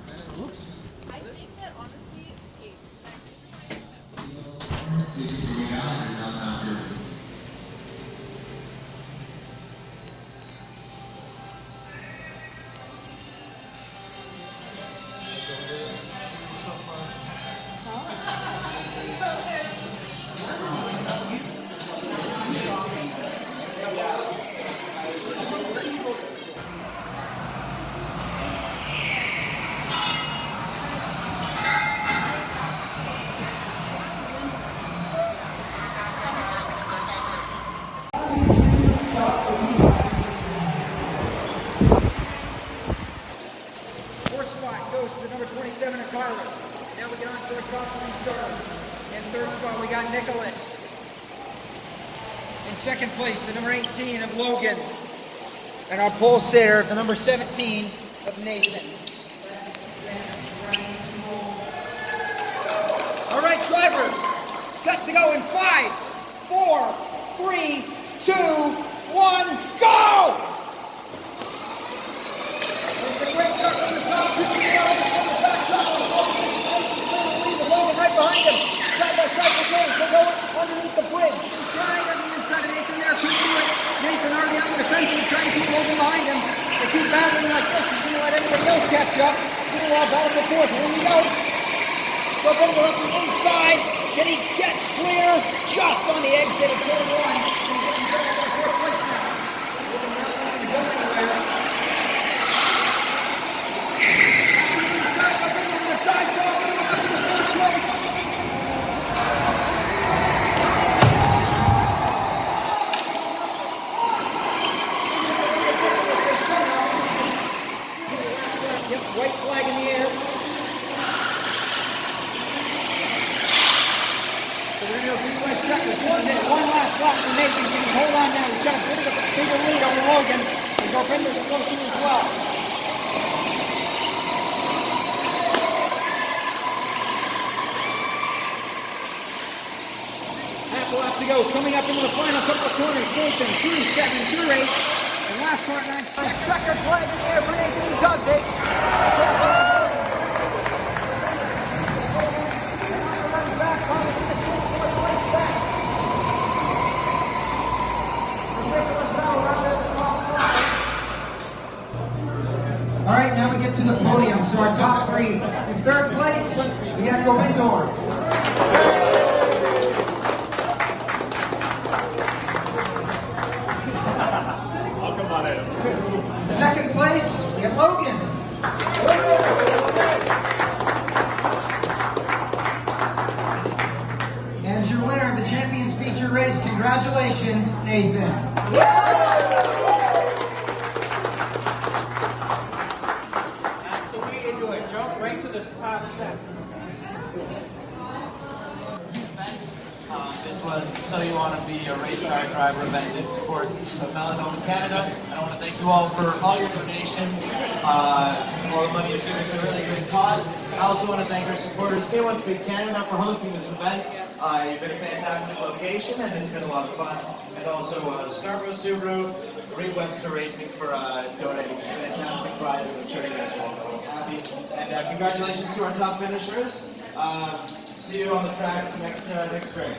Oops. I think that honestly, Fourth spot goes to the number 27 of Tyler. Now we get on to our top three starters. In third spot, we got Nicholas. In second place, the number 18 of Logan. And our pole sitter, the number 17 of Nathan. All right, drivers, set to go in 5, 4, 3, 2, 1, go! It's a great start from the top, from the back top. Logan right behind him. Side by side for goals. They go underneath the bridge. Trying on the inside of Nathan there. Couldn't do it. Nathan already on the defensive, trying to keep Logan behind him. They keep battling like this. He's going to let everybody else catch up. Meanwhile, battle for fourth. Here we go. Gobindar up the inside. Can he get clear? Just on the exit of turn one. He's getting better by fourth place now. Logan not letting him go anywhere. Inside, Gobindar with a dive ball. Moving up to the third place. Yep, white flag in the air. So we're going to go green, white, checkers. This is it. One last lap for Nathan. Can he hold on now? He's got a bit of a bigger lead over Logan. And Gobindar's closer as well. Half a lap to go. Coming up into the final couple of corners. Nathan, through 7, through 8. And last corner, 9. Checkered flag in the air for Nathan. He does it. All right, now we get to the podium. So our top three. In third place, we got Gobindar. I'll come on in. Second place, we have Logan. And your winner of the Champions Feature Race, congratulations, Nathan. That's the way to do it. Jump right to the top step. This was the So You Want to Be a Race Car Driver event in support of Melanoma Canada. I want to thank you all for all your donations, all the money you've given to a really great cause. I also want to thank our supporters, K1 Speed Canada, for hosting this event. You've been a fantastic location and it's been a lot of fun. And also Scarborough Subaru, Demaras.Racing for donating some fantastic prizes. I'm sure you guys are all happy. And congratulations to our top finishers. See you on the track next spring.